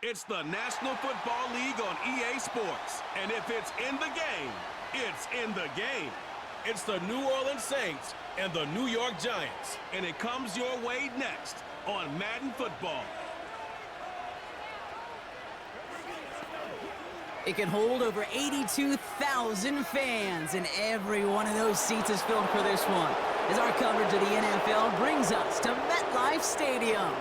It's the National Football League on EA Sports. And if it's in the game, it's in the game. It's the New Orleans Saints and the New York Giants. And it comes your way next on Madden Football. It can hold over 82,000 fans, and every one of those seats is filled for this one, as our coverage of the NFL brings us to MetLife Stadium.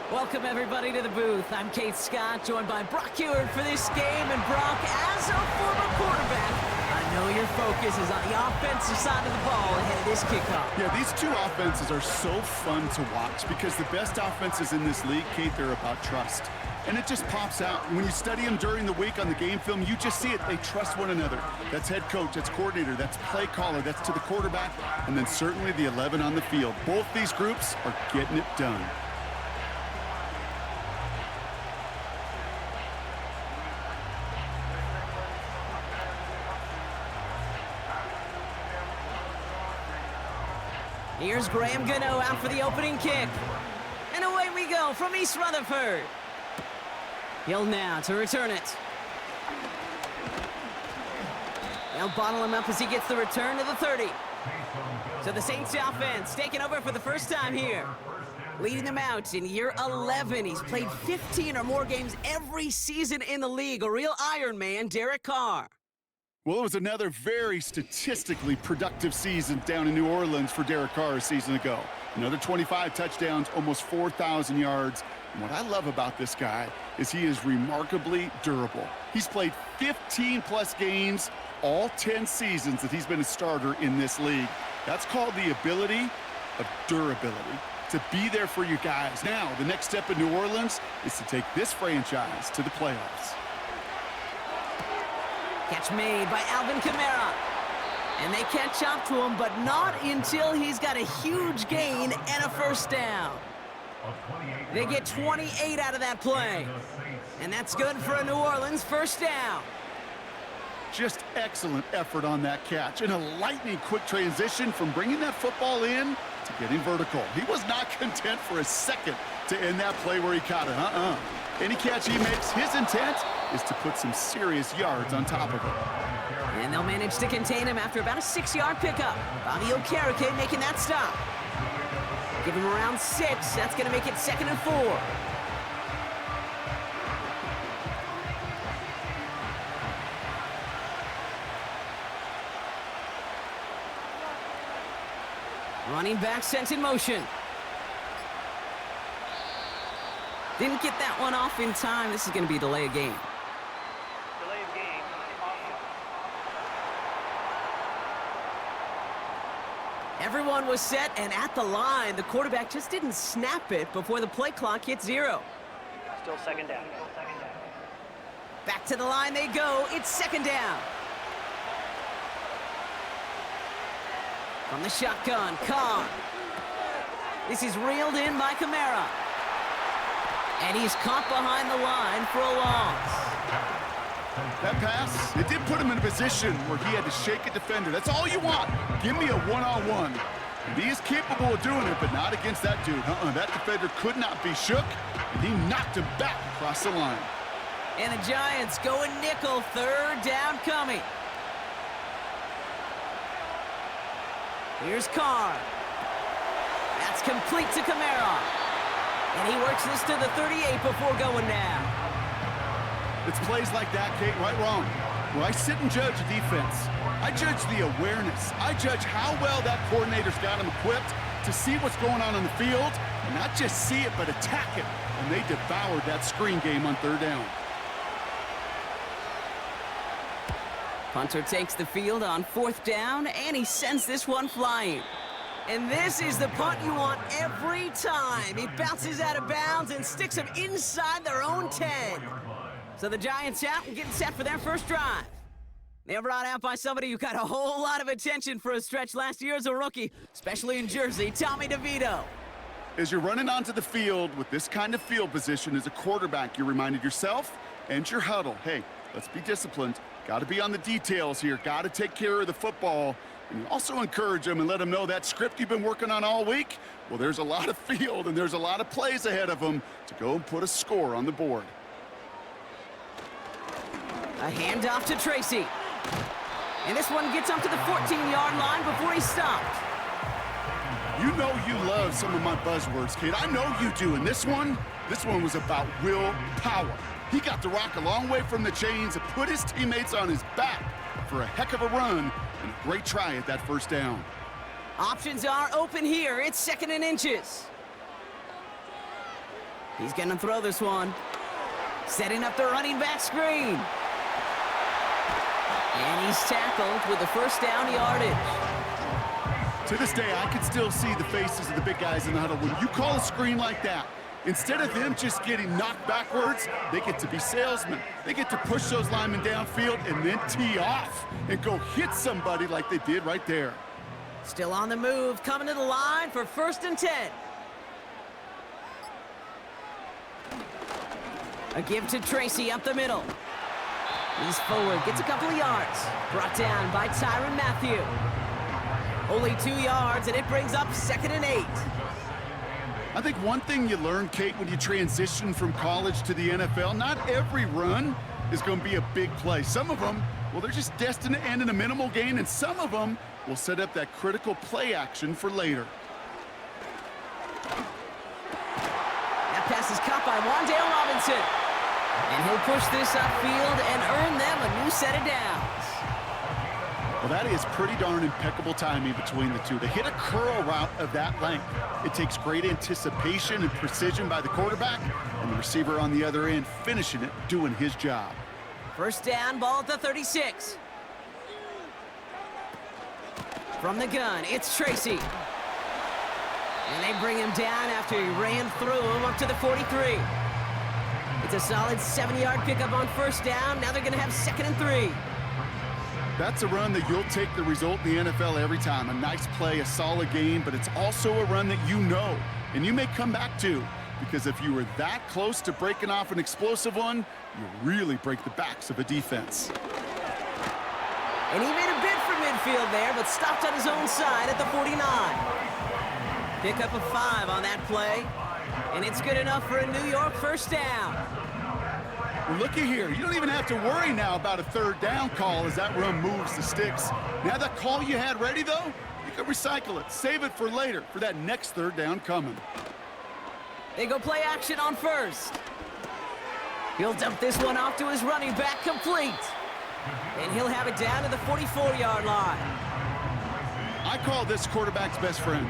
Welcome, everybody, to the booth. I'm Kate Scott, joined by Brock Ewert for this game. And Brock, as a former quarterback, I know your focus is on the offensive side of the ball ahead of this kickoff. Yeah, these two offenses are so fun to watch because the best offenses in this league, Kate, they're about trust. And it just pops out. When you study them during the week on the game film, you just see it. They trust one another. That's head coach, that's coordinator, that's play caller, that's to the quarterback, and then certainly the 11 on the field. Both these groups are getting it done. Here's Graham Gano out for the opening kick. And away we go from East Rutherford. Hill now to return it. They'll bottle him up as he gets the return to the 30. So the Saints offense taking over for the first time here. Leading them out in year 11. He's played 15 or more games every season in the league. A real Iron Man, Derek Carr. Well, it was another very statistically productive season down in New Orleans for Derek Carr a season ago. Another 25 touchdowns, almost 4,000 yards. And what I love about this guy is he is remarkably durable. He's played 15-plus games, all 10 seasons that he's been a starter in this league. That's called the ability of durability, to be there for you guys. Now, the next step in New Orleans is to take this franchise to the playoffs. Catch made by Alvin Kamara. And they catch up to him, but not until he's got a huge gain and a first down. They get 28 out of that play. And that's good for a New Orleans first down. Just excellent effort on that catch. And a lightning-quick transition from bringing that football in to getting vertical. He was not content for a second to end that play where he caught it. Any catch he makes, his intent is to put some serious yards on top of it. And they'll manage to contain him after about a 6-yard pickup. Bobby Okereke making that stop. Give him around 6. That's going to make it 2nd and 4. Running back sent in motion. Didn't get that one off in time. This is going to be a delay of game. Delay of game. Everyone was set and at the line. The quarterback just didn't snap it before the play clock hit 0. Still second down. Back to the line they go. It's 2nd down. From the shotgun, Carr. This is reeled in by Kamara. And he's caught behind the line for a loss. That pass, it did put him in a position where he had to shake a defender. That's all you want. Give me a one-on-one. And he is capable of doing it, but not against that dude. That defender could not be shook, and he knocked him back across the line. And the Giants going nickel, 3rd down coming. Here's Carr. That's complete to Kamara. And he works this to the 38 before going down. It's plays like that, Kate, right wrong. Where I sit and judge a defense, I judge the awareness. I judge how well that coordinator's got him equipped to see what's going on the field, and not just see it, but attack it. And they devoured that screen game on 3rd down. Punter takes the field on 4th down, and he sends this one flying. And this is the punt you want every time. He bounces out of bounds and sticks them inside their own 10. So the Giants out and getting set for their first drive. They're brought out by somebody who got a whole lot of attention for a stretch last year as a rookie, especially in Jersey, Tommy DeVito. As you're running onto the field with this kind of field position as a quarterback, you're reminded yourself and your huddle, hey, let's be disciplined. Got to be on the details here. Got to take care of the football. And you also encourage them and let them know that script you've been working on all week, well, there's a lot of field and there's a lot of plays ahead of them to go and put a score on the board. A handoff to Tracy. And this one gets up to the 14-yard line before he's stopped. You know you love some of my buzzwords, kid. I know you do. And this one was about will power. He got the rock a long way from the chains and put his teammates on his back for a heck of a run and a great try at that first down. Options are open here. It's 2nd and inches. He's going to throw this one. Setting up the running back screen. And he's tackled with the first down yardage. To this day, I can still see the faces of the big guys in the huddle. When you call a screen like that, instead of them just getting knocked backwards, they get to be salesmen. They get to push those linemen downfield and then tee off and go hit somebody like they did right there. Still on the move, coming to the line for 1st and 10. A give to Tracy up the middle. He's forward, gets a couple of yards. Brought down by Tyrann Mathieu. Only 2 yards, and it brings up 2nd and 8. I think one thing you learn, Kate, when you transition from college to the NFL, not every run is going to be a big play. Some of them, well, they're just destined to end in a minimal gain, and some of them will set up that critical play action for later. That pass is caught by Wan'Dale Robinson. And he'll push this upfield and earn them a new set of downs. Well, that is pretty darn impeccable timing between the two. To hit a curl route of that length, it takes great anticipation and precision by the quarterback, and the receiver on the other end finishing it, doing his job. First down, ball at the 36. From the gun, it's Tracy. And they bring him down after he ran through him up to the 43. It's a solid 7-yard pickup on first down. Now they're going to have 2nd and 3. That's a run that you'll take the result in the NFL every time. A nice play, a solid game, but it's also a run that you know and you may come back to, because if you were that close to breaking off an explosive one, you really break the backs of a defense. And he made a bid for midfield there, but stopped on his own side at the 49. Pick up a 5 on that play, and it's good enough for a New York first down. Well, looky here. You don't even have to worry now about a 3rd down call as that run moves the sticks. Now that call you had ready, though, you can recycle it. Save it for later, for that next 3rd down coming. They go play action on first. He'll dump this one off to his running back, complete. And he'll have it down to the 44-yard line. I call this quarterback's best friend.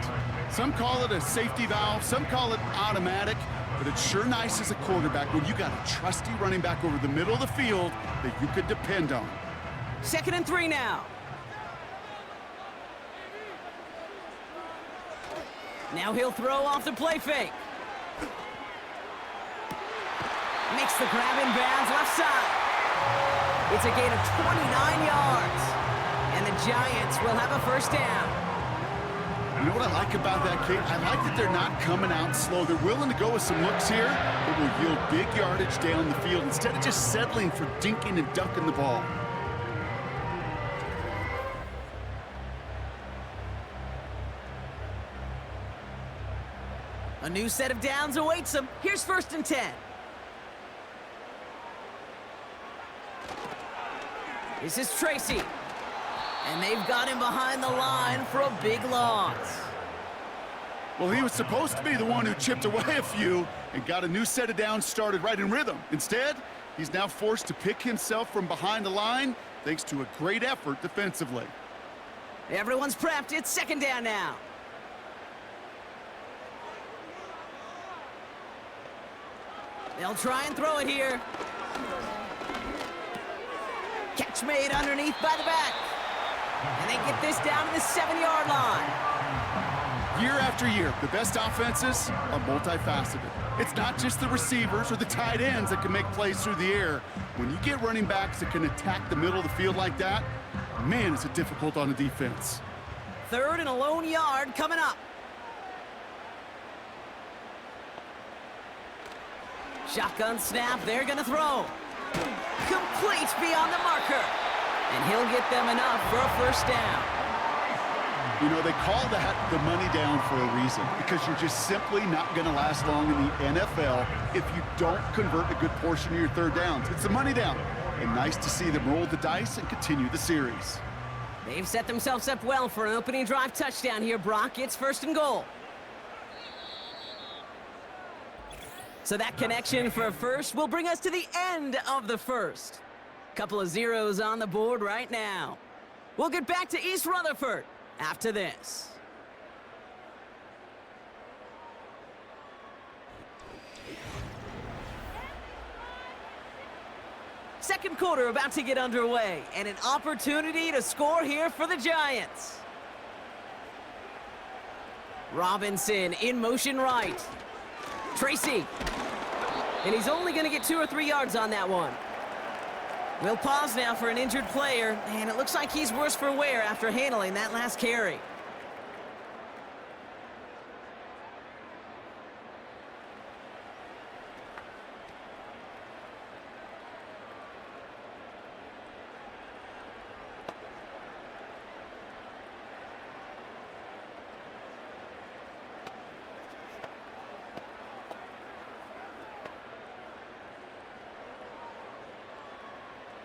Some call it a safety valve, some call it automatic, but it's sure nice as a quarterback when you got a trusty running back over the middle of the field that you could depend on. 2nd and 3 now. Now he'll throw off the play fake. Makes the grab in bounds left side. It's a gain of 29 yards. And the Giants will have a first down. You know what I like about that, Kate? I like that they're not coming out slow. They're willing to go with some looks here that will yield big yardage down the field instead of just settling for dinking and dunking the ball. A new set of downs awaits them. Here's 1st and 10. This is Tracy. And they've got him behind the line for a big loss. Well, he was supposed to be the one who chipped away a few and got a new set of downs started right in rhythm. Instead, he's now forced to pick himself from behind the line thanks to a great effort defensively. Everyone's prepped. It's 2nd down now. They'll try and throw it here. Catch made underneath by the back. And they get this down to the 7-yard line. Year after year, the best offenses are multifaceted. It's not just the receivers or the tight ends that can make plays through the air. When you get running backs that can attack the middle of the field like that, man, is it difficult on the defense. 3rd and a lone yard coming up. Shotgun snap, they're gonna throw. Complete beyond the marker. And he'll get them enough for a first down. You know, they call that the money down for a reason, because you're just simply not going to last long in the NFL if you don't convert a good portion of your 3rd downs. It's the money down. and nice to see them roll the dice and continue the series. They've set themselves up well for an opening drive touchdown here, Brock. It's 1st and goal. So that connection for a first will bring us to the end of the first. Couple of zeros on the board right now. We'll get back to East Rutherford after this. Second quarter about to get underway, and an opportunity to score here for the Giants. Robinson in motion right. Tracy. And he's only going to get 2 or 3 yards on that one. We'll pause now for an injured player, and it looks like he's worse for wear after handling that last carry.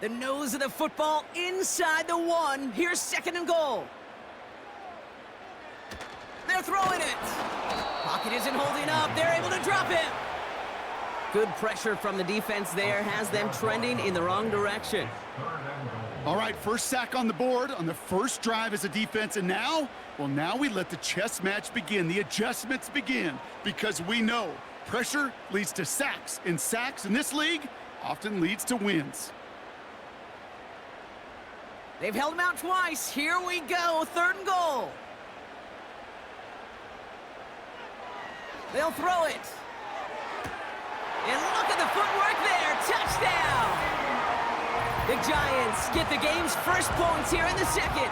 The nose of the football inside the 1. Here's 2nd and goal. They're throwing it. Pocket isn't holding up. They're able to drop him. Good pressure from the defense there has them trending in the wrong direction. All right, first sack on the board on the first drive as a defense, and now, well, now we let the chess match begin. The adjustments begin because we know pressure leads to sacks, and sacks in this league often leads to wins. They've held him out twice. Here we go, 3rd and goal. They'll throw it. And look at the footwork there. Touchdown. The Giants get the game's first points here in the second.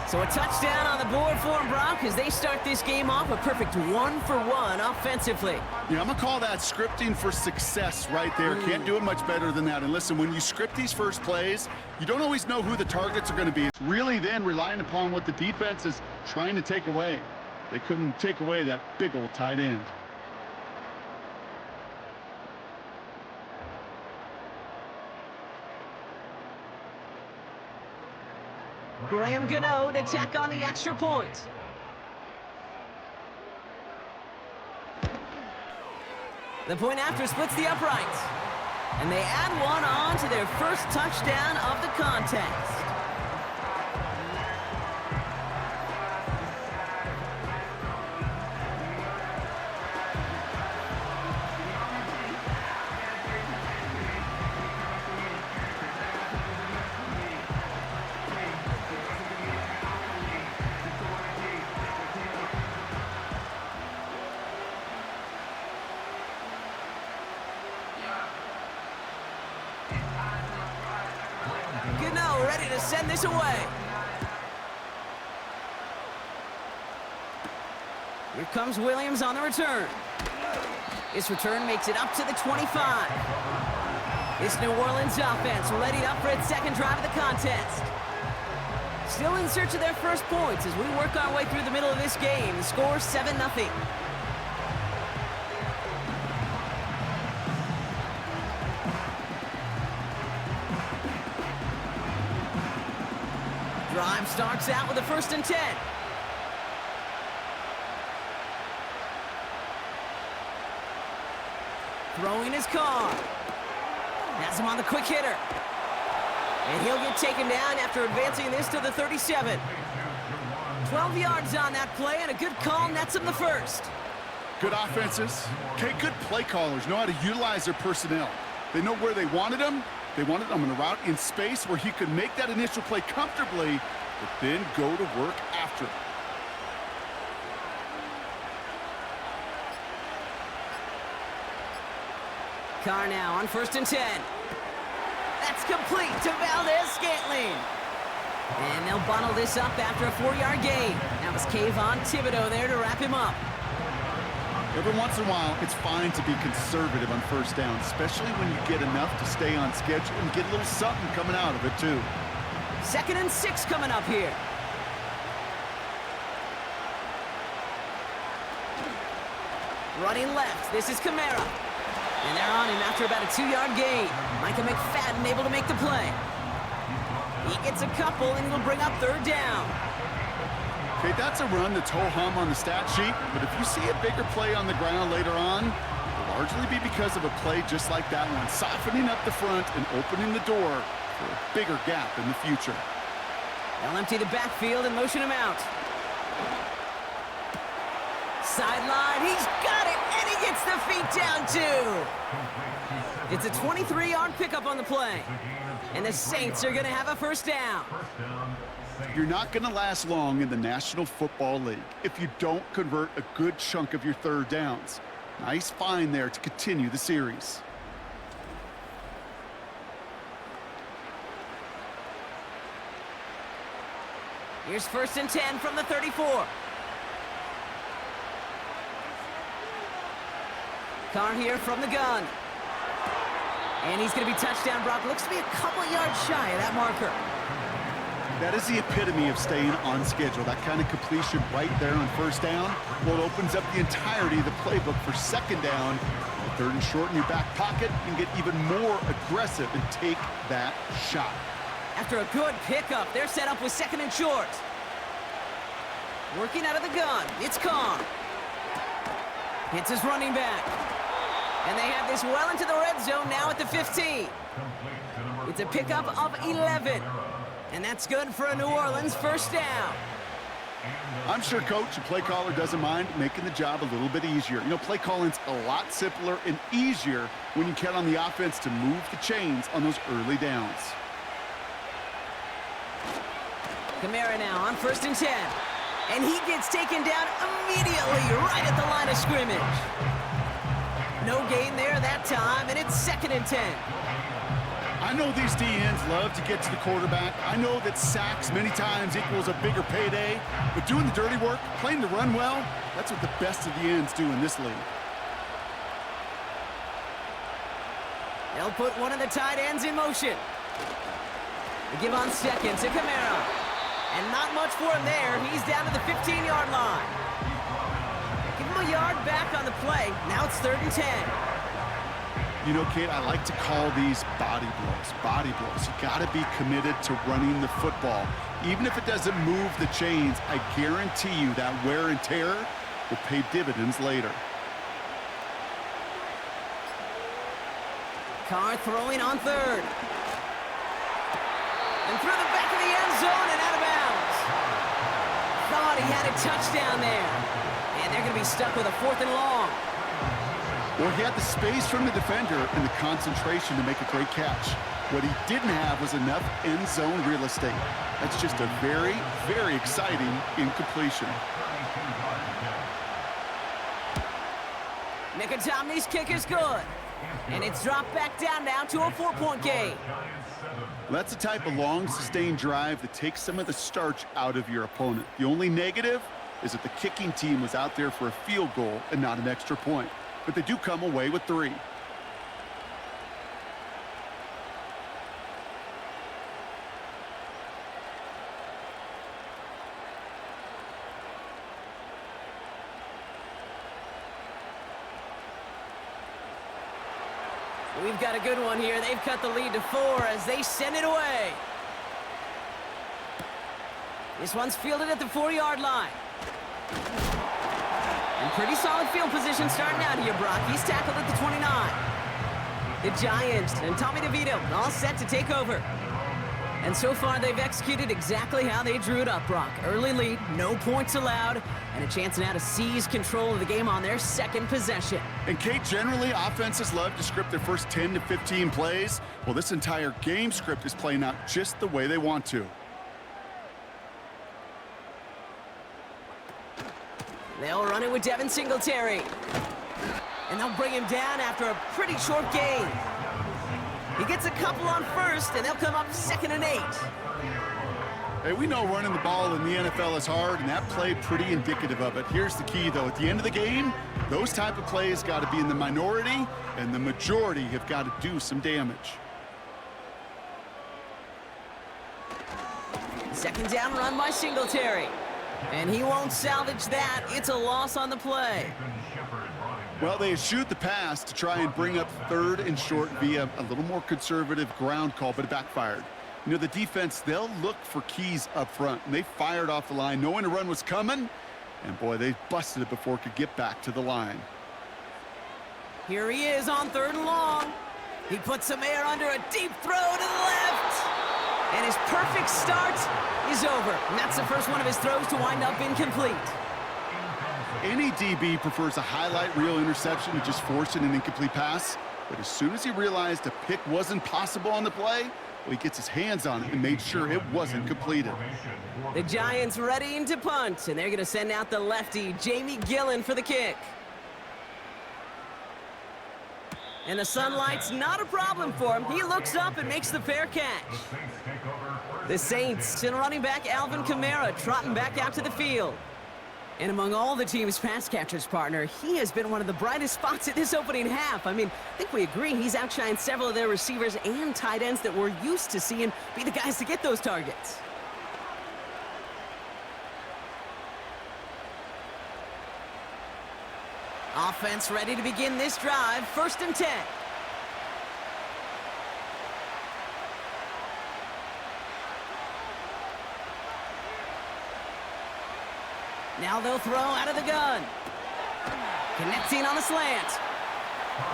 So a touchdown on the board for them, Brock, as they start this game off a perfect 1-for-1 offensively. Yeah, I'm going to call that scripting for success right there. Can't do it much better than that. And listen, when you script these first plays, you don't always know who the targets are going to be. It's really then relying upon what the defense is trying to take away. They couldn't take away that big old tight end. Graham Gano to tack on the extra point. The point after splits the uprights. And they add one on to their first touchdown of the contest. Gano ready to send this away. Here comes Williams on the return. This return makes it up to the 25. This New Orleans offense readied up for its second drive of the contest. Still in search of their first points as we work our way through the middle of this game. The score 7-0. Drive starts out with a 1st and 10. Throwing his car. Has him on the quick hitter. And he'll get taken down after advancing this to the 37. 12 yards on that play, and a good call nets him the first. Good offenses. Okay, good play callers know how to utilize their personnel. They know where they wanted them. They wanted him in a route in space where he could make that initial play comfortably, but then go to work after it. Carr now on 1st and 10. That's complete to Valdez-Scantling. And they'll bundle this up after a 4-yard gain. That was Kayvon Thibodeau there to wrap him up. Every once in a while, it's fine to be conservative on first down, especially when you get enough to stay on schedule and get a little something coming out of it, too. 2nd and 6 coming up here. Running left, this is Kamara. And they're on him after about a 2-yard gain. Micah McFadden able to make the play. He gets a couple, and it'll bring up 3rd down. Okay, that's a run that's ho-hum on the stat sheet, but if you see a bigger play on the ground later on, it'll largely be because of a play just like that one, softening up the front and opening the door for a bigger gap in the future. They'll empty the backfield and motion him out. Sideline, he's got it, and he gets the feet down too. It's a 23-yard pickup on the play, and the Saints are going to have a 1st down. You're not going to last long in the National Football League if you don't convert a good chunk of your 3rd downs. Nice find there to continue the series. Here's 1st and 10 from the 34. Carr here from the gun. And he's going to be touchdown. Brock looks to be a couple yards shy of that marker. That is the epitome of staying on schedule. That kind of completion right there on 1st down. Well, it opens up the entirety of the playbook for 2nd down. With 3rd and short in your back pocket, you can get even more aggressive and take that shot. After a good pickup, they're set up with 2nd and short. Working out of the gun, it's Carr. Hits his running back. And they have this well into the red zone now at the 15. It's a pickup of 11. And that's good for a New Orleans 1st down. I'm sure coach and play caller doesn't mind making the job a little bit easier. You know, play calling's a lot simpler and easier when you count on the offense to move the chains on those early downs. Kamara now on 1st and 10. And he gets taken down immediately right at the line of scrimmage. No gain there that time, and it's 2nd and 10. I know these DNs love to get to the quarterback. I know that sacks many times equals a bigger payday, but doing the dirty work, playing the run well, that's what the best of the ends do in this league. They'll put one of the tight ends in motion. They give on 2nd to Kamara. And not much for him there. He's down to the 15-yard line. Give him a yard back on the play. Now it's 3rd and 10. You know, Kate, I like to call these body blows. Body blows. You got to be committed to running the football. Even if it doesn't move the chains, I guarantee you that wear and tear will pay dividends later. Carr throwing on 3rd. And through the back of the end zone and out of bounds. Thought he had a touchdown there. And they're going to be stuck with a 4th and long. Well, he had the space from the defender and the concentration to make a great catch. What he didn't have was enough end zone real estate. That's just a very, very exciting incompletion. Mickey kick is good. And it's dropped back down now to a 4-point game. Well, that's the type of long, sustained drive that takes some of the starch out of your opponent. The only negative is that the kicking team was out there for a field goal and not an extra point. But they do come away with 3. We've got a good one here. They've cut the lead to 4 as they send it away. This one's fielded at the 4-yard line. And pretty solid field position starting out here, Brock. He's tackled at the 29. The Giants and Tommy DeVito all set to take over. And so far, they've executed exactly how they drew it up, Brock. Early lead, no points allowed, and a chance now to seize control of the game on their 2nd possession. And, Kate, generally, offenses love to script their first 10 to 15 plays. Well, this entire game script is playing out just the way they want to. They'll run it with Devin Singletary. And they'll bring him down after a pretty short gain. He gets a couple on 1st, and they'll come up 2nd and 8. Hey, we know running the ball in the NFL is hard, and that play pretty indicative of it. Here's the key, though. At the end of the game, those type of plays got to be in the minority, and the majority have got to do some damage. 2nd down run by Singletary. And he won't salvage that. It's a loss on the play. Well, they shoot the pass to try and bring up third and short via a little more conservative ground call, but it backfired. You know, the defense, they'll look for keys up front, and they fired off the line knowing a run was coming, and boy, they busted it before it could get back to the line. Here he is on 3rd and long. He puts some air under a deep throw to the left. And his perfect start is over. And that's the first one of his throws to wind up incomplete. Any DB prefers a highlight reel interception to just forcing an incomplete pass. But as soon as he realized a pick wasn't possible on the play, well, he gets his hands on it and made sure it wasn't completed. The Giants readying to punt, and they're going to send out the lefty, Jamie Gillen, for the kick. And the sunlight's not a problem for him. He looks up and makes the fair catch. The Saints and running back Alvin Kamara trotting back out to the field. And among all the team's pass catchers, partner, he has been one of the brightest spots in this opening half. I mean, I think we agree he's outshined several of their receivers and tight ends that we're used to seeing be the guys to get those targets. Offense ready to begin this drive. 1st and 10. Now they'll throw out of the gun. Connecting on the slant.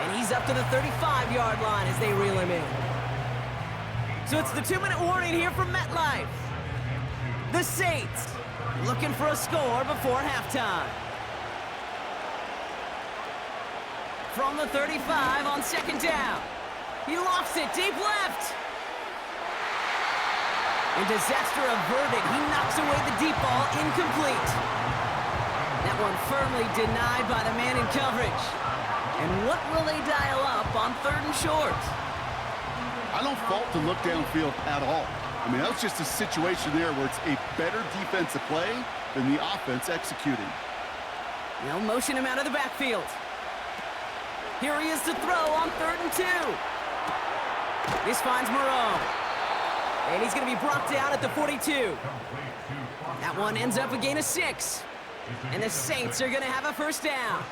And he's up to the 35-yard line as they reel him in. So it's the 2-minute warning here from MetLife. The Saints looking for a score before halftime. From the 35 on 2nd down. He lofts it deep left. And disaster averted. He knocks away the deep ball, incomplete. That one firmly denied by the man in coverage. And what will they dial up on 3rd and short? I don't fault the look downfield at all. I mean, that was just a situation there where it's a better defensive play than the offense executing. They'll motion him out of the backfield. Here he is to throw on 3rd and 2. This finds Moreau. And he's going to be brought down at the 42. That one ends up a gain of 6. And the Saints are going to have a 1st down.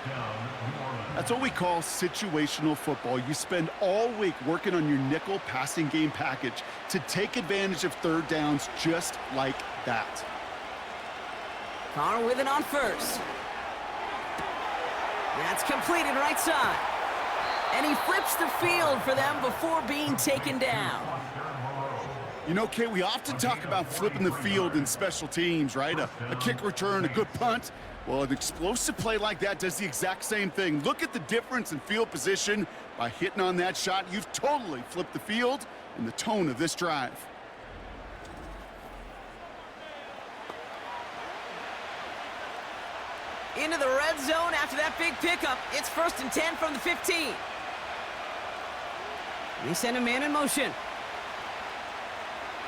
That's what we call situational football. You spend all week working on your nickel passing game package to take advantage of 3rd downs just like that. Carr with it on 1st. That's completed right side. And he flips the field for them before being taken down. You know, Kay, we often talk about flipping the field in special teams, right? A kick return, a good punt. Well, an explosive play like that does the exact same thing. Look at the difference in field position. By hitting on that shot, you've totally flipped the field and the tone of this drive. Into the red zone after that big pickup. It's 1st and 10 from the 15. They send a man in motion.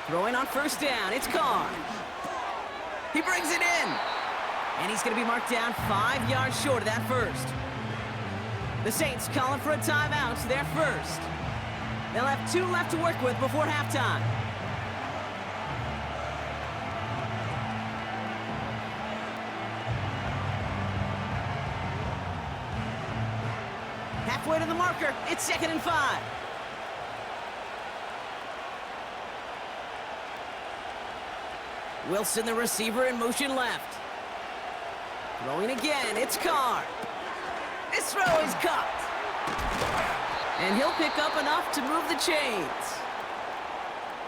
Throwing on 1st down, it's Carr. He brings it in. And he's going to be marked down 5 yards short of that 1st. The Saints calling for a timeout, so they're 1st. They'll have 2 left to work with before halftime. Halfway to the marker, it's 2nd and 5. Wilson, the receiver, in motion left. Throwing again, it's Carr. This throw is caught. And he'll pick up enough to move the chains.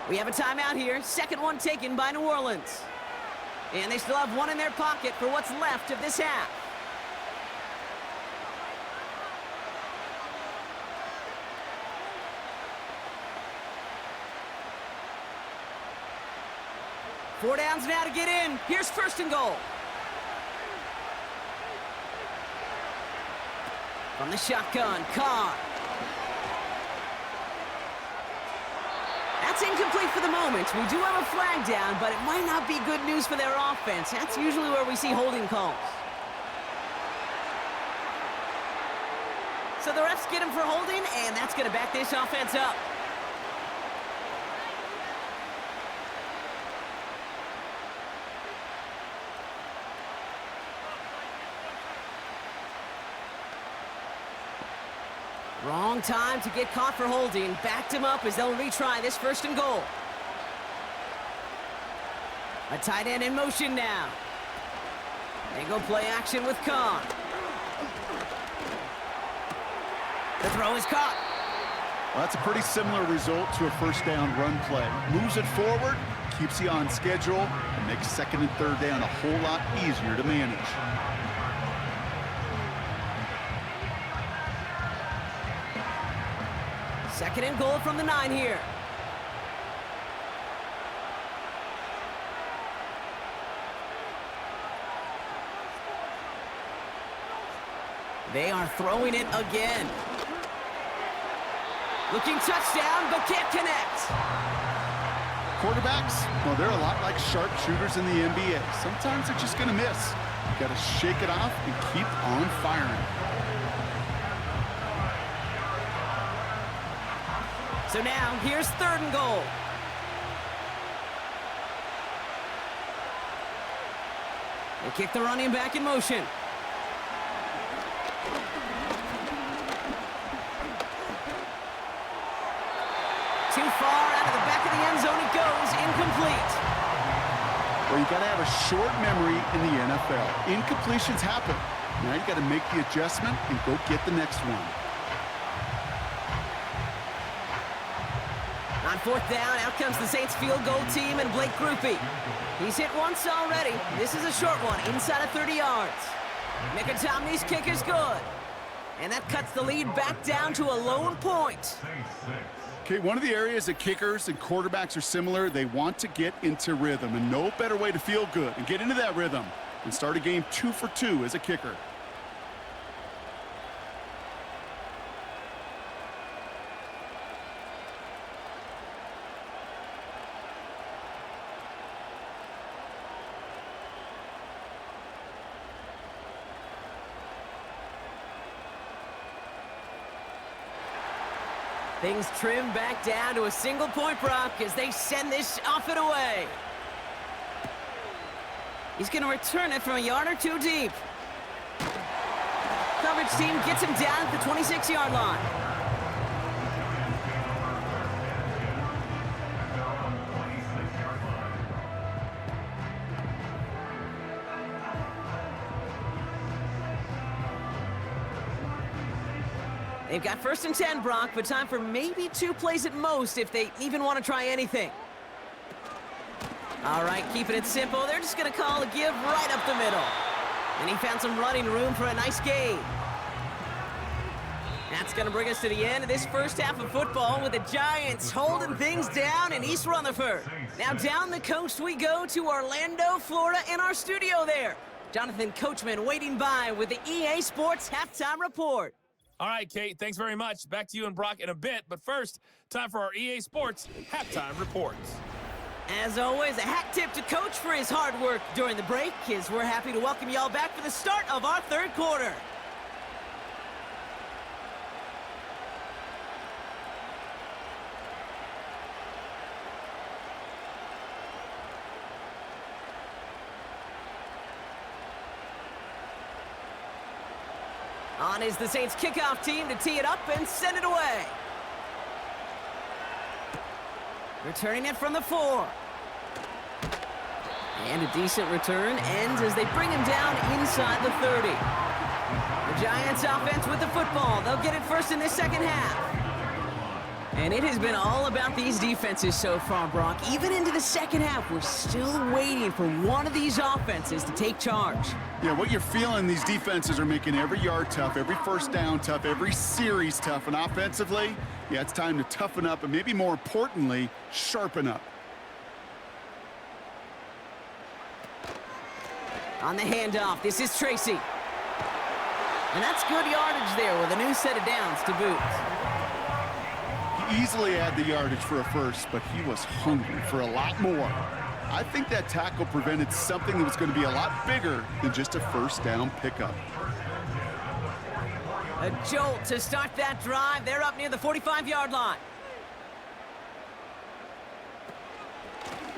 We have a timeout here. 2nd one taken by New Orleans. And they still have 1 in their pocket for what's left of this half. Four downs now to get in. Here's 1st and goal. From the shotgun, Carr. That's incomplete for the moment. We do have a flag down, but it might not be good news for their offense. That's usually where we see holding calls. So the refs get him for holding, and that's going to back this offense up. Wrong time to get caught for holding. Backed him up as they'll retry this 1st and goal. A tight end in motion now. They go play action with Khan. The throw is caught. Well, that's a pretty similar result to a 1st down run play. Moves it forward, keeps you on schedule, and makes 2nd and 3rd down a whole lot easier to manage. Second and goal from the 9 here. They are throwing it again. Looking touchdown, but can't connect. Quarterbacks, well, they're a lot like sharpshooters in the NBA. Sometimes they're just going to miss. You got to shake it off and keep on firing. So now, here's 3rd and goal. They kick the running back in motion. Too far out of the back of the end zone it goes, incomplete. Well, you got to have a short memory in the NFL. Incompletions happen. Now you got to make the adjustment and go get the next one. On 4th down, out comes the Saints field goal team and Blake Groupie. He's hit once already. This is a short one, inside of 30 yards. Mickatommy's kick is good. And that cuts the lead back down to a lone point. Okay, one of the areas that kickers and quarterbacks are similar, they want to get into rhythm, and no better way to feel good and get into that rhythm than start a game 2 for 2 as a kicker. Things trim back down to a single point, Brock, as they send this off and away. He's going to return it from a yard or 2 deep. Coverage team gets him down at the 26-yard line. They've got 1st and 10, Brock, but time for maybe 2 plays at most if they even want to try anything. All right, keeping it simple. They're just going to call a give right up the middle. And he found some running room for a nice gain. That's going to bring us to the end of this 1st half of football with the Giants holding things down in East Rutherford. Now down the coast we go to Orlando, Florida, in our studio there. Jonathan Coachman waiting by with the EA Sports Halftime Report. All right, Kate, thanks very much. Back to you and Brock in a bit. But first, time for our EA Sports Halftime Reports. As always, a hat tip to Coach for his hard work during the break, as we're happy to welcome y'all back for the start of our 3rd quarter. On is the Saints kickoff team to tee it up and send it away. Returning it from the 4. And a decent return ends as they bring him down inside the 30. The Giants offense with the football. They'll get it first in this 2nd half. And it has been all about these defenses so far, Brock. Even into the 2nd half, we're still waiting for one of these offenses to take charge. Yeah, what you're feeling, these defenses are making every yard tough, every 1st down tough, every series tough. And offensively, yeah, it's time to toughen up and maybe more importantly, sharpen up. On the handoff, this is Tracy. And that's good yardage there with a new set of downs to boot. He easily had the yardage for a 1st, but he was hungry for a lot more. I think that tackle prevented something that was going to be a lot bigger than just a 1st down pickup. A jolt to start that drive. They're up near the 45-yard line.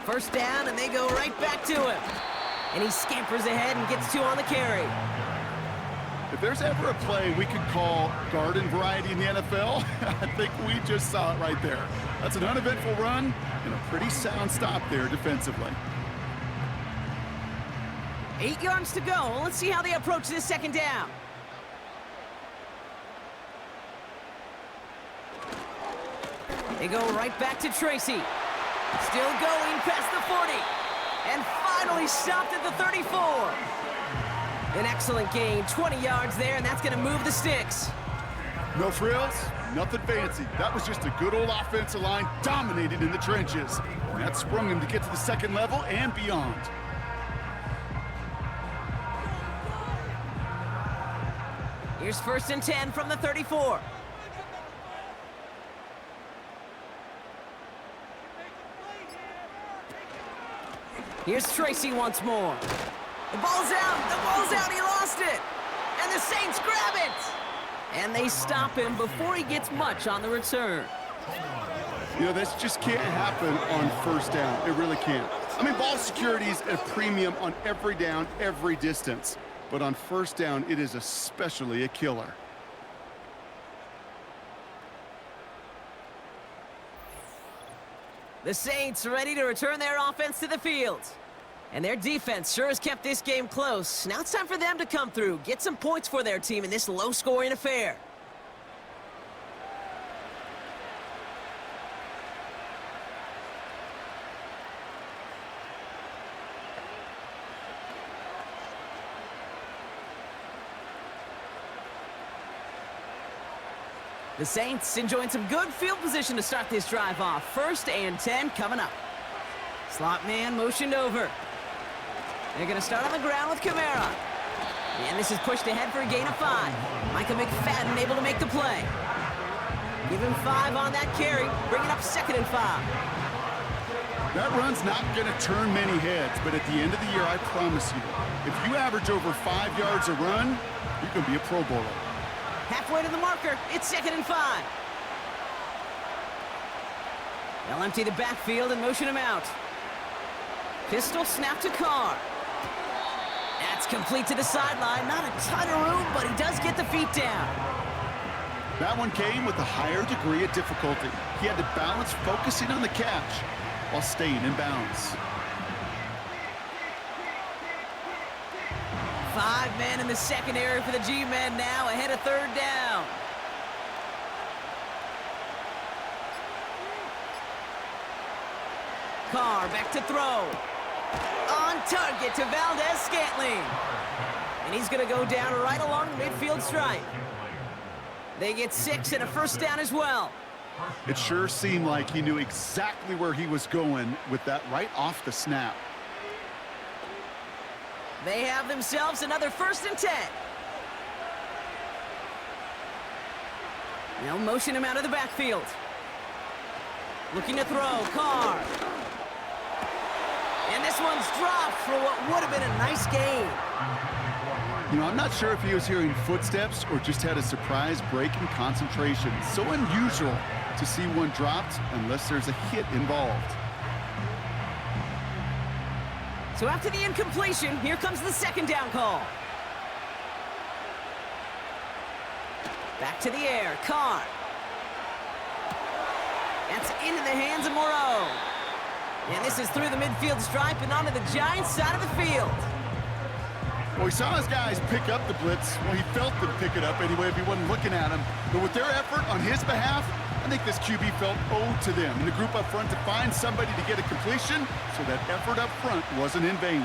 1st down, and they go right back to him. And he scampers ahead and gets 2 on the carry. If there's ever a play we could call garden variety in the NFL, I think we just saw it right there. That's an uneventful run and a pretty sound stop there defensively. 8 yards to go. Let's see how they approach this second down. They go right back to Tracy. Still going past the 40. And finally stopped at the 34. An excellent gain, 20 yards there, and that's going to move the sticks. No frills, nothing fancy. That was just a good old offensive line dominated in the trenches. And that sprung him to get to the second level and beyond. Here's 1st and 10 from the 34. Here's Tracy once more. The ball's out, he lost it! And the Saints grab it! And they stop him before he gets much on the return. You know, this just can't happen on 1st down. It really can't. I mean, ball security is a premium on every down, every distance. But on 1st down, it is especially a killer. The Saints ready to return their offense to the field. And their defense sure has kept this game close. Now it's time for them to come through, get some points for their team in this low-scoring affair. The Saints enjoying some good field position to start this drive off. 1st and 10 coming up. Slot man motioned over. They're going to start on the ground with Kamara. And this is pushed ahead for a gain of 5. Micah McFadden able to make the play. Give him 5 on that carry, bringing up 2nd and 5. That run's not going to turn many heads, but at the end of the year, I promise you, if you average over 5 yards a run, you're going to be a Pro Bowler. Halfway to the marker, it's 2nd and 5. They'll empty the backfield and motion him out. Pistol snap to Carr. That's complete to the sideline. Not a ton of room, but he does get the feet down. That one came with a higher degree of difficulty. He had to balance focusing on the catch while staying in bounds. 5 men in the secondary for the G-men now, ahead of 3rd down. Carr back to throw. On target to Valdez-Scantling. And he's going to go down right along the midfield stripe. They get 6 and a 1st down as well. It sure seemed like he knew exactly where he was going with that right off the snap. They have themselves another 1st and 10. They'll motion him out of the backfield. Looking to throw, Carr. And this one's dropped for what would have been a nice gain. You know, I'm not sure if he was hearing footsteps or just had a surprise break in concentration. So unusual to see one dropped unless there's a hit involved. So after the incompletion, here comes the 2nd down call. Back to the air, Carr. That's into the hands of Moreau. And this is through the midfield stripe and onto the Giants' side of the field. Well, he saw his guys pick up the blitz. Well, he felt them pick it up anyway if he wasn't looking at him. But with their effort on his behalf, I think this QB felt owed to them and the group up front to find somebody to get a completion, so that effort up front wasn't in vain.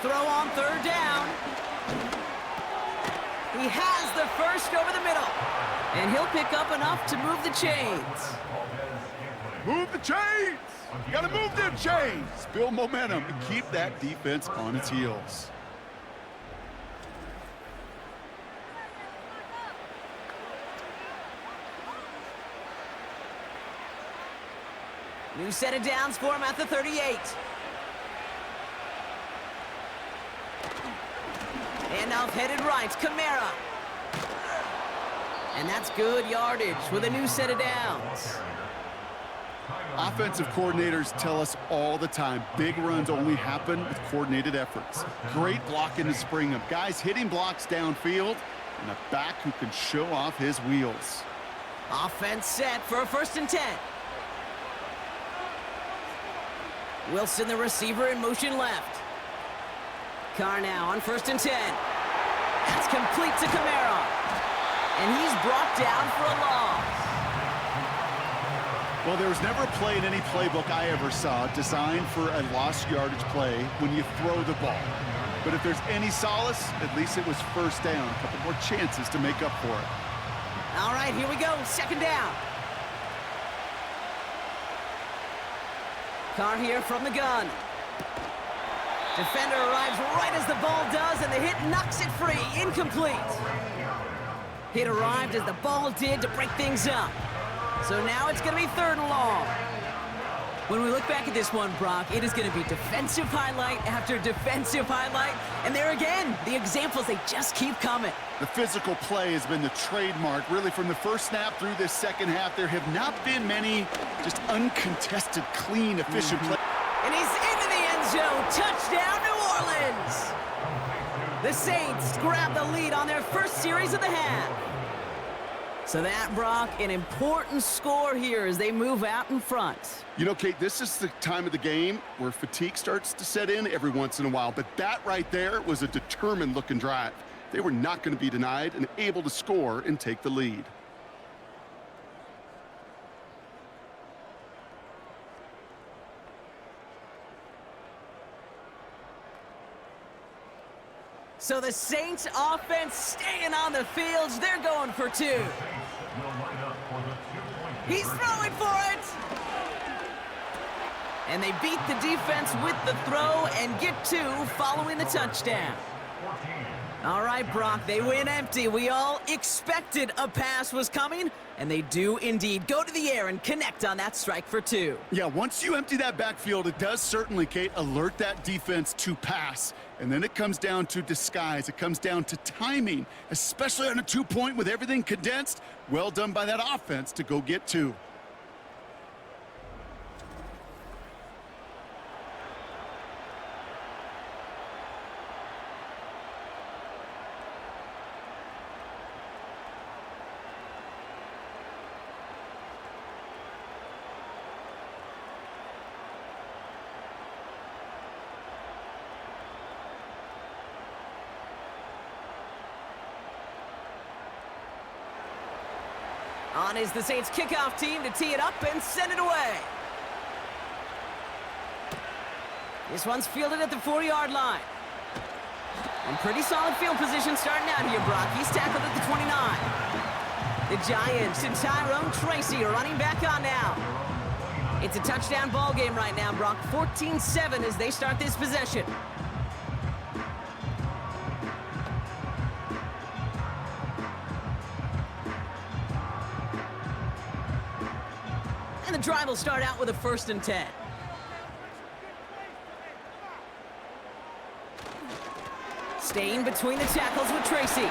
Throw on 3rd down. He has the 1st over the middle. And he'll pick up enough to move the chains. Move the chains! You gotta move them chains! Build momentum and keep that defense on its heels. New set of downs for him at the 38. Handoff headed right, Kamara. And that's good yardage with a new set of downs. Offensive coordinators tell us all the time, big runs only happen with coordinated efforts. Great blocking to spring them. Guys hitting blocks downfield, and a back who can show off his wheels. Offense set for a 1st and 10. Wilson, the receiver, in motion left. Carr now on 1st and 10. That's complete to Camara. And he's brought down for a loss. Well, there was never a play in any playbook I ever saw designed for a lost yardage play when you throw the ball. But if there's any solace, at least it was 1st down. A couple more chances to make up for it. All right, here we go. 2nd down. Carr here from the gun. Defender arrives right as the ball does, and the hit knocks it free. Incomplete. Hit arrived as the ball did to break things up. So now it's going to be 3rd and long. When we look back at this one, Brock, it is going to be defensive highlight after defensive highlight. And there again, the examples, they just keep coming. The physical play has been the trademark. Really, from the first snap through this 2nd half, there have not been many just uncontested, clean, efficient plays. And he's into the end zone. Touchdown, New Orleans. The Saints grab the lead on their 1st series of the half. So that, Brock, an important score here as they move out in front. You know, Kate, this is the time of the game where fatigue starts to set in every once in a while. But that right there was a determined-looking drive. They were not going to be denied and able to score and take the lead. So the Saints offense staying on the field. They're going for 2. He's throwing for it. And they beat the defense with the throw and get 2 following the touchdown. All right, Brock, they win empty. We all expected a pass was coming, and they do indeed go to the air and connect on that strike for 2. Yeah, once you empty that backfield, it does certainly, Kate, alert that defense to pass. And then it comes down to disguise. It comes down to timing, especially on a 2-point with everything condensed. Well done by that offense to go get 2. On is the Saints kickoff team to tee it up and send it away. This one's fielded at the 4-yard line. And pretty solid field position starting out here, Brock. He's tackled at the 29. The Giants and Tyrone Tracy are running back on now. It's a touchdown ball game right now, Brock. 14-7 as they start this possession. And the drive will start out with a 1st and 10. Staying between the tackles with Tracy.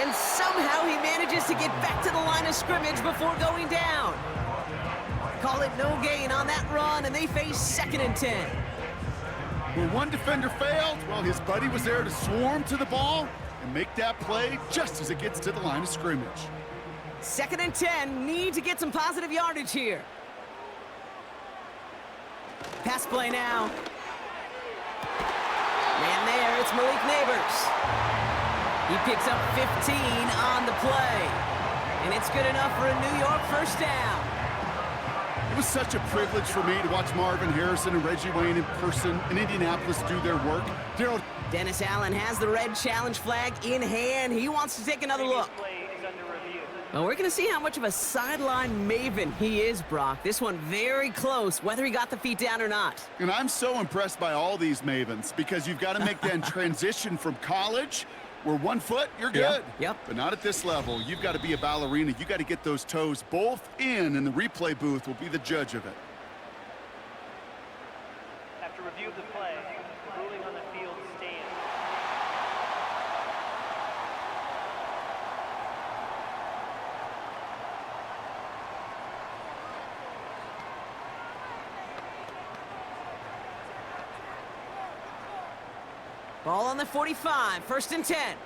And somehow he manages to get back to the line of scrimmage before going down. Call it no gain on that run, and they face 2nd and 10. Where one defender failed, well, his buddy was there to swarm to the ball and make that play just as it gets to the line of scrimmage. 2nd and 10, need to get some positive yardage here. Pass play now. Man there, it's Malik Neighbors. He picks up 15 on the play. And it's good enough for a New York 1st down. It was such a privilege for me to watch Marvin Harrison and Reggie Wayne in person in Indianapolis do their work. Daryl. Dennis Allen has the red challenge flag in hand. He wants to take another look. Play is under review. Well, we're going to see how much of a sideline maven he is, Brock. This one very close, whether he got the feet down or not. And I'm so impressed by all these mavens because you've got to make that transition from college where 1 foot, you're good. Yep. But not at this level. You've got to be a ballerina. You've got to get those toes both in, and the replay booth will be the judge of it. After review of the play, the ruling on the field stands. Ball on the 45, 1st and 10.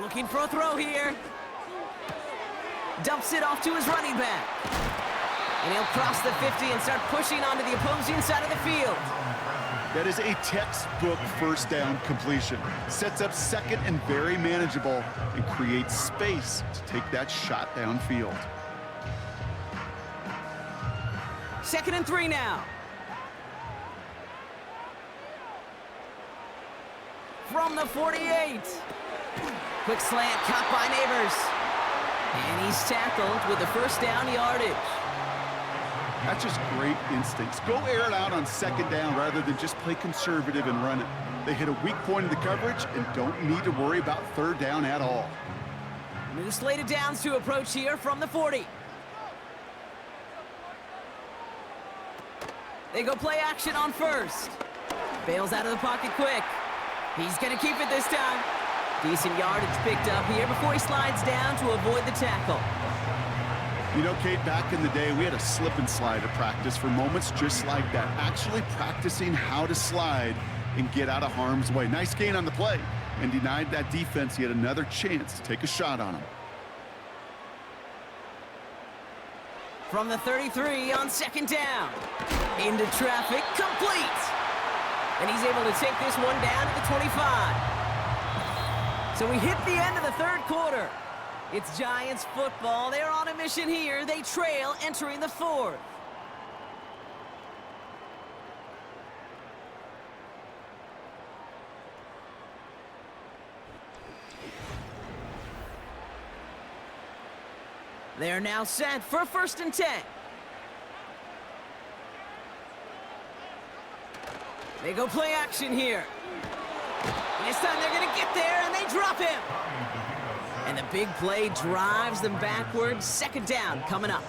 Looking for a throw here. Dumps it off to his running back. And he'll cross the 50 and start pushing onto the opposing side of the field. That is a textbook first down completion. Sets up second and very manageable and creates space to take that shot downfield. 2nd and 3 now. From the 48. Quick slant caught by Neighbors. And he's tackled with the 1st down yardage. That's just great instincts. Go air it out on 2nd down rather than just play conservative and run it. They hit a weak point in the coverage and don't need to worry about 3rd down at all. New slated downs to approach here from the 40. They go play action on 1st. Bails out of the pocket quick. He's going to keep it this time. Decent yardage picked up here before he slides down to avoid the tackle. You know, Kate, back in the day, we had a slip and slide at practice for moments just like that. Actually practicing how to slide and get out of harm's way. Nice gain on the play and denied that defense yet another chance to take a shot on him. From the 33 on 2nd down. Into traffic, complete. And he's able to take this one down to the 25. So we hit the end of the 3rd quarter. It's Giants football. They're on a mission here. They trail entering the 4th. They're now set for 1st and 10. They go play action here. And this time they're going to get there, and they drop him. And the big play drives them backwards. 2nd down coming up.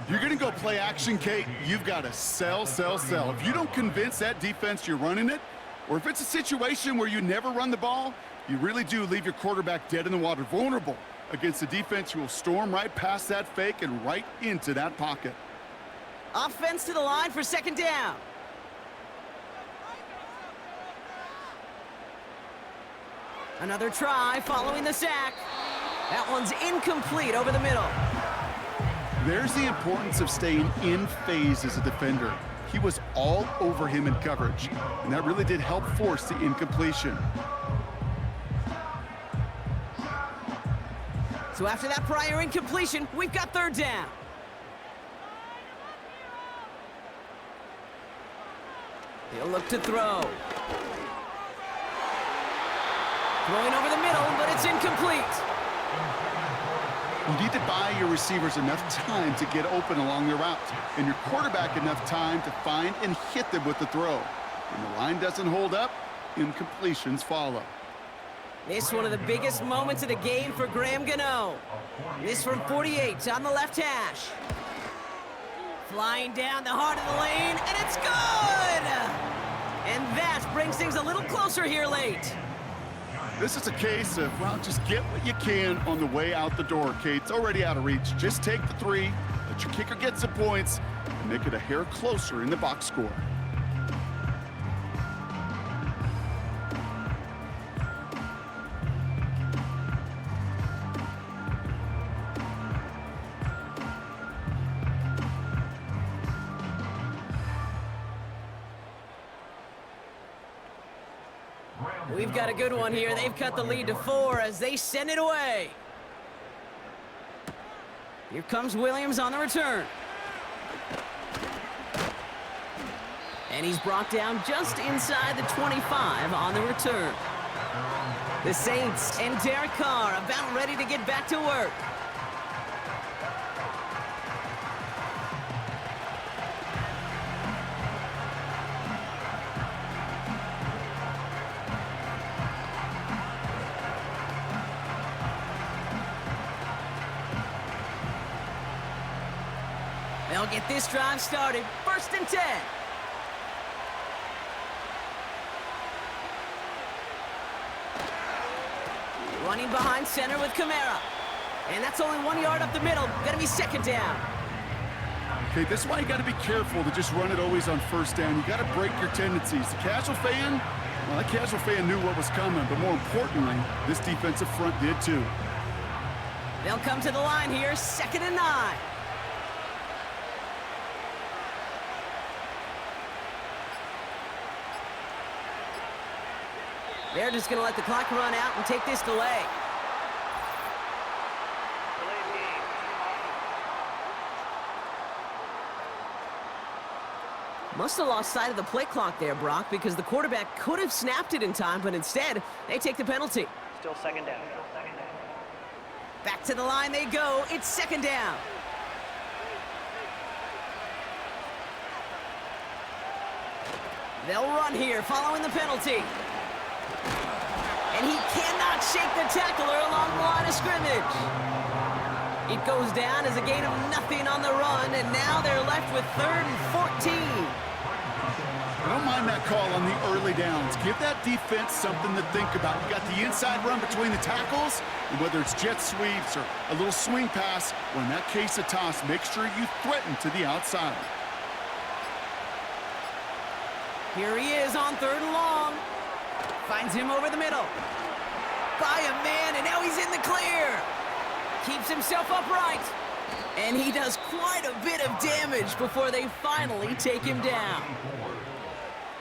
You're going to go play action, Kate. You've got to sell, sell, sell. If you don't convince that defense you're running it, or if it's a situation where you never run the ball, you really do leave your quarterback dead in the water, vulnerable against a defense who will storm right past that fake and right into that pocket. Offense to the line for 2nd down. Another try following the sack. That one's incomplete over the middle. There's the importance of staying in phase as a defender. He was all over him in coverage, and that really did help force the incompletion. So after that prior incompletion, we've got 3rd down. He'll look to throw. Throwing over the middle, but it's incomplete. You need to buy your receivers enough time to get open along their route, and your quarterback enough time to find and hit them with the throw. When the line doesn't hold up, incompletions follow. This one of the biggest moments of the game for Graham Gano. This from 48 on the left hash. Flying down the heart of the lane, and it's good! And that brings things a little closer here late. This is a case of, well, just get what you can on the way out the door, Kate. It's already out of reach. Just take the 3, let your kicker get some points, and make it a hair closer in the box score. We've got a good one here. They've cut the lead to 4 as they send it away. Here comes Williams on the return. And he's brought down just inside the 25 on the return. The Saints and Derek Carr about ready to get back to work. They'll get this drive started. 1st and 10. Running behind center with Kamara. And that's only 1 yard up the middle. Gonna be 2nd down. Okay, this is why you got to be careful to just run it always on first down. You got to break your tendencies. The casual fan, well, that casual fan knew what was coming, but more importantly, this defensive front did too. They'll come to the line here, 2nd and 9. They're just going to let the clock run out and take this delay. Delayed game. Must have lost sight of the play clock there, Brock, because the quarterback could have snapped it in time, but instead, they take the penalty. Still 2nd down. Back to the line they go. It's 2nd down. They'll run here following the penalty. And he cannot shake the tackler along the line of scrimmage. It goes down as a gain of nothing on the run, and now they're left with 3rd and 14. I don't mind that call on the early downs. Give that defense something to think about. You got the inside run between the tackles, and whether it's jet sweeps or a little swing pass, or in that case a toss, make sure you threaten to the outside. Here he is on 3rd and long. Finds him over the middle. By a man, and now he's in the clear. Keeps himself upright. And he does quite a bit of damage before they finally take him down.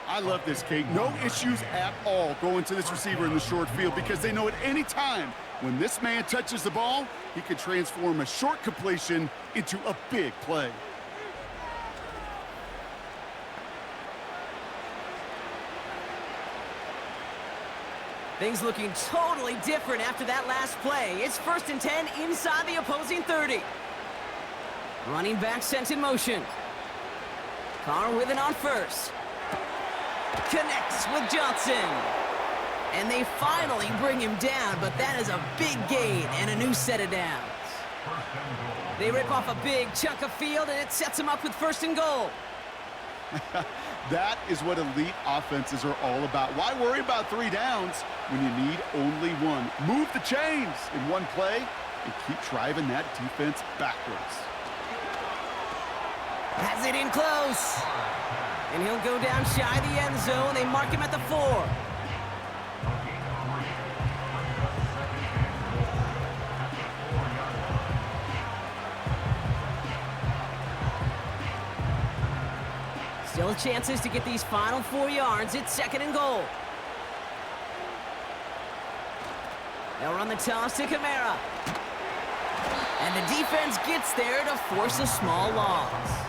I love this, Kate. No issues at all going to this receiver in the short field because they know at any time when this man touches the ball, he can transform a short completion into a big play. Things looking totally different after that last play. It's 1st and 10 inside the opposing 30. Running back sent in motion. Carr with it on first. Connects with Johnson. And they finally bring him down, but that is a big gain and a new set of downs. They rip off a big chunk of field, and it sets them up with 1st and goal. That is what elite offenses are all about. Why worry about 3 downs when you need only 1? Move the chains in one play and keep driving that defense backwards. Has it in close. And he'll go down shy of the end zone. They mark him at the 4. Still chances to get these final 4 yards. It's 2nd and goal. They'll run the toss to Kamara. And the defense gets there to force a small loss.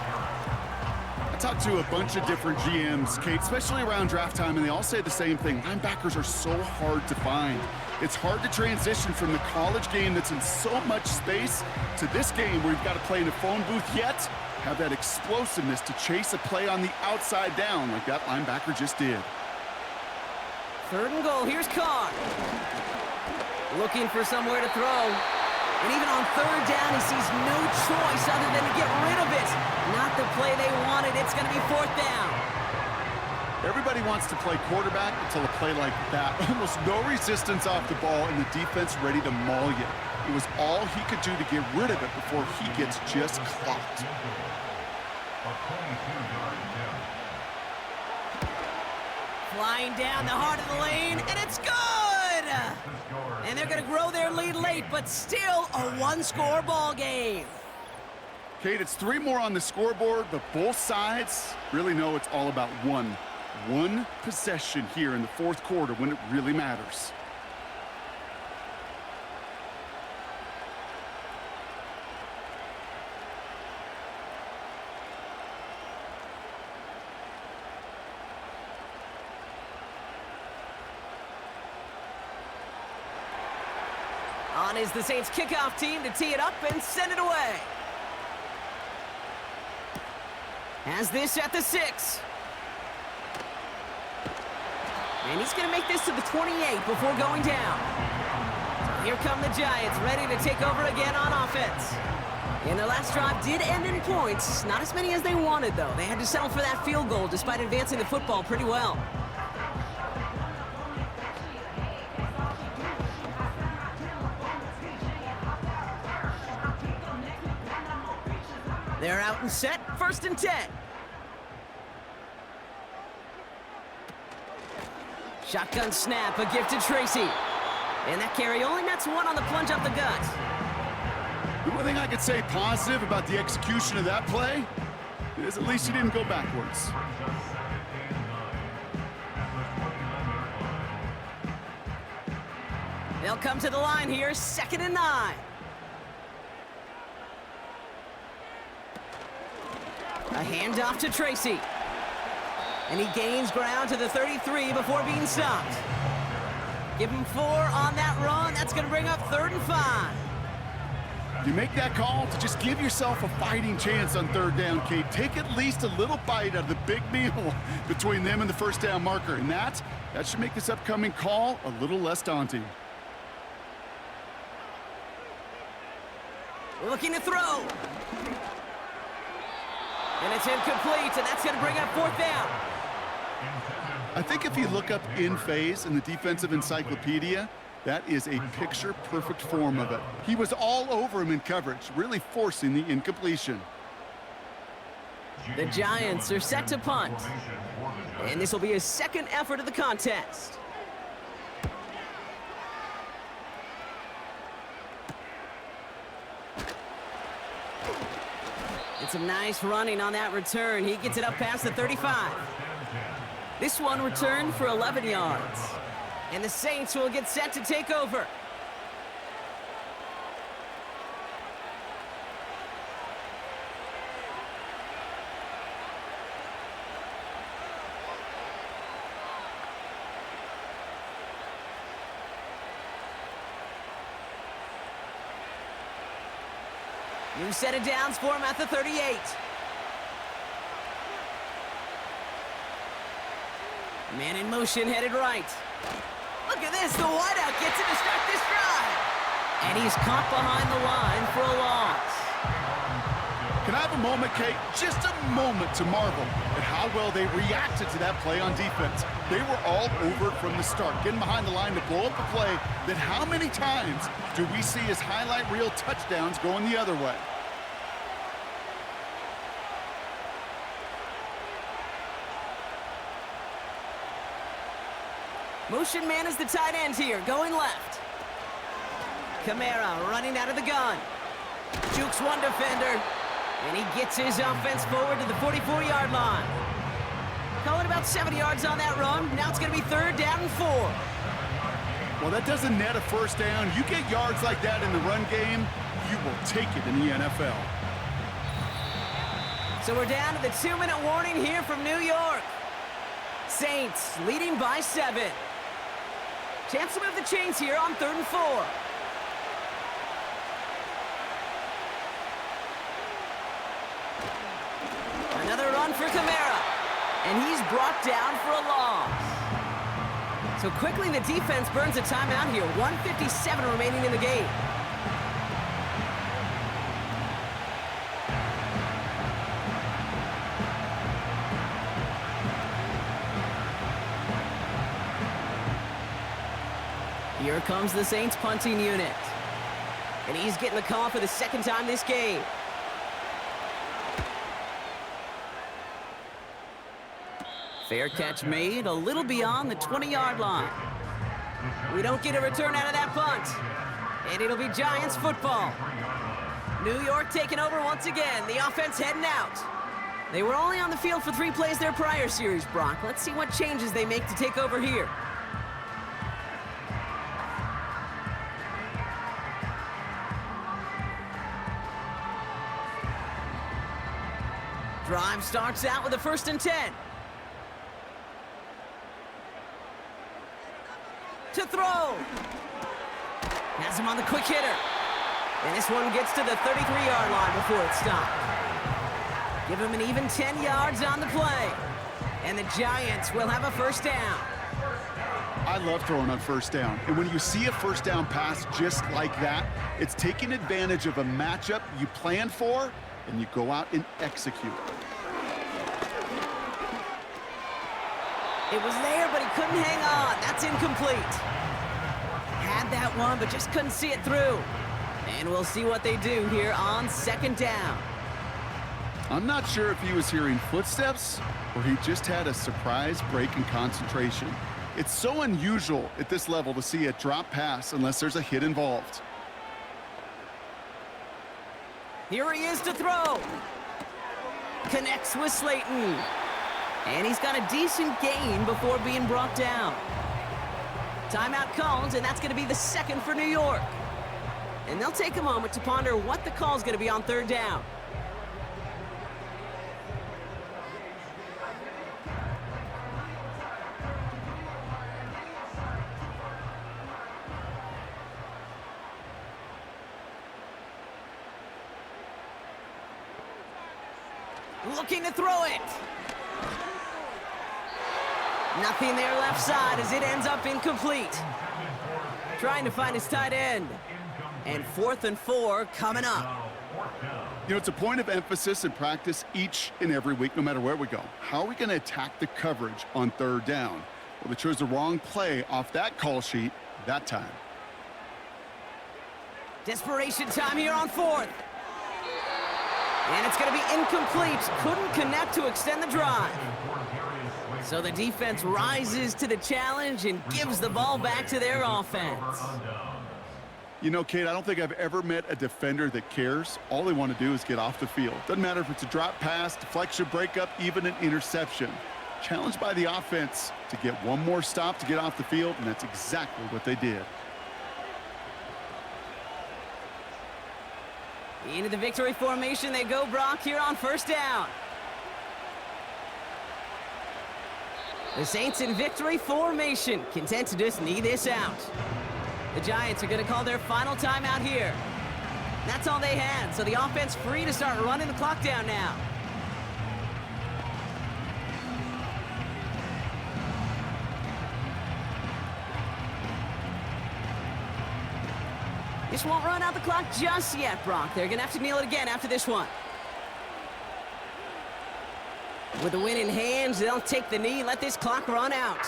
I talked to a bunch of different GMs, Kate, especially around draft time, and they all say the same thing. Linebackers are so hard to find. It's hard to transition from the college game that's in so much space to this game where you've got to play in a phone booth, yet have that explosiveness to chase a play on the outside down like that linebacker just did. 3rd and goal. Here's Carr. Looking for somewhere to throw. And even on 3rd down, he sees no choice other than to get rid of it. Not the play they wanted. It's going to be 4th down. Everybody wants to play quarterback until a play like that. Almost no resistance off the ball and the defense ready to maul you. It was all he could do to get rid of it before he gets just clocked. Flying down the heart of the lane, and it's good! And they're going to grow their lead late, but still a 1-score ball game. Kate, it's 3 more on the scoreboard, but both sides really know it's all about one possession here in the 4th quarter when it really matters. On is the Saints kickoff team to tee it up and send it away. Has this at the 6. And he's going to make this to the 28 before going down. So here come the Giants, ready to take over again on offense. And their last drive did end in points. Not as many as they wanted, though. They had to settle for that field goal despite advancing the football pretty well. They're out and set, 1st and 10. Shotgun snap, a gift to Tracy. And that carry only nets one on the plunge up the gut. The one thing I could say positive about the execution of that play is at least he didn't go backwards. They'll come to the line here, 2nd and 9. A handoff to Tracy. And he gains ground to the 33 before being stopped. Give him 4 on that run. That's going to bring up 3rd and 5. You make that call to just give yourself a fighting chance on 3rd down, Kate. Take at least a little bite out of the big meal between them and the 1st down marker. And that should make this upcoming call a little less daunting. Looking to throw. And it's incomplete, and that's going to bring up 4th down. I think if you look up in phase in the defensive encyclopedia, that is a picture-perfect form of it. He was all over him in coverage, really forcing the incompletion. The Giants are set to punt. And this will be his 2nd effort of the contest. And some nice running on that return. He gets it up past the 35. This one returned for 11 yards. And the Saints will get set to take over. New set of downs for him at the 38. Man in motion, headed right. Look at this, the wideout gets it to start this drive. And he's caught behind the line for a loss. Can I have a moment, Kate? Just a moment to marvel at how well they reacted to that play on defense. They were all over it from the start, getting behind the line to blow up a play that how many times do we see as highlight reel touchdowns going the other way? Motion man is the tight end here, going left. Kamara running out of the gun. Jukes one defender, and he gets his offense forward to the 44-yard line. Call it about 7 yards on that run. Now it's going to be 3rd down and 4. Well, that doesn't net a 1st down. You get yards like that in the run game, you will take it in the NFL. So we're down to the 2-minute warning here from New York. Saints leading by 7. Chance to move the chains here on 3rd and 4. Another run for Kamara. And he's brought down for a loss. So quickly the defense burns a timeout here. 1:57 remaining in the game. Here comes the Saints punting unit. And he's getting the call for the 2nd time this game. Fair catch made a little beyond the 20-yard line. We don't get a return out of that punt. And it'll be Giants football. New York taking over once again. The offense heading out. They were only on the field for 3 plays their prior series, Brock. Let's see what changes they make to take over here. Drive starts out with a 1st and 10. To throw. Has him on the quick hitter. And this one gets to the 33-yard line before it's stopped. Give him an even 10 yards on the play. And the Giants will have a 1st down. I love throwing on 1st down. And when you see a 1st down pass just like that, it's taking advantage of a matchup you planned for, and you go out and execute. It was there, but he couldn't hang on. That's incomplete. Had that one, but just couldn't see it through. And we'll see what they do here on 2nd down. I'm not sure if he was hearing footsteps or he just had a surprise break in concentration. It's so unusual at this level to see a drop pass unless there's a hit involved. Here he is to throw. Connects with Slayton. And he's got a decent gain before being brought down. Timeout called, and that's going to be the second for New York. And they'll take a moment to ponder what the call is going to be on third down. Looking to throw it. Nothing there left side as it ends up incomplete. Trying to find his tight end. And 4th and 4 coming up. You know, it's a point of emphasis in practice each and every week, no matter where we go. How are we going to attack the coverage on third down? Well, they chose the wrong play off that call sheet that time. Desperation time here on 4th. And it's going to be incomplete. Couldn't connect to extend the drive. So the defense rises to the challenge and gives the ball back to their offense. You know, Kate, I don't think I've ever met a defender that cares. All they want to do is get off the field. Doesn't matter if it's a drop pass, deflection, breakup, even an interception. Challenged by the offense to get one more stop to get off the field, and that's exactly what they did. Into the victory formation they go, Brock, here on first down. The Saints in victory formation, content to just knee this out. The Giants are going to call their final timeout here. That's all they had, so the offense free to start running the clock down now. This won't run out the clock just yet, Brock. They're going to have to kneel it again after this one. With the win in hands, they'll take the knee, let this clock run out.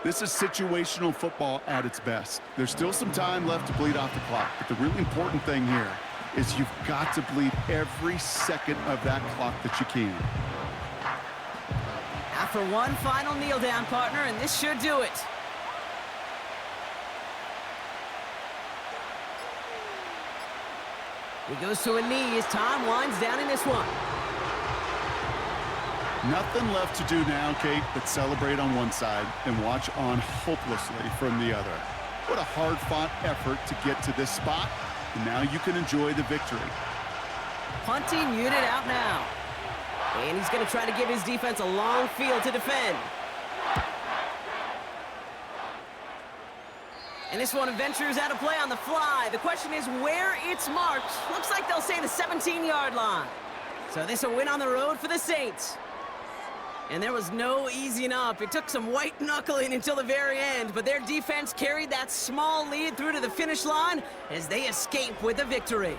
This is situational football at its best. There's still some time left to bleed off the clock, but the really important thing here is you've got to bleed every second of that clock that you can. After one final kneel down, partner, and this should do it. He goes to a knee as time winds down in this one. Nothing left to do now, Kate, but celebrate on one side and watch on hopelessly from the other. What a hard-fought effort to get to this spot, and now you can enjoy the victory. Punting unit out now. And he's going to try to give his defense a long field to defend. And this one ventures out of play on the fly. The question is where it's marked. Looks like they'll say the 17-yard line. So this a win on the road for the Saints. And there was no easing up. It took some white knuckling until the very end, but their defense carried that small lead through to the finish line as they escape with a victory.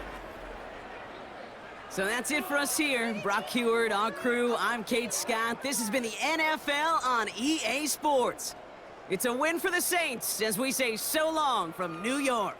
So that's it for us here. Brock Heward, our crew, I'm Kate Scott. This has been the NFL on EA Sports. It's a win for the Saints as we say so long from New York.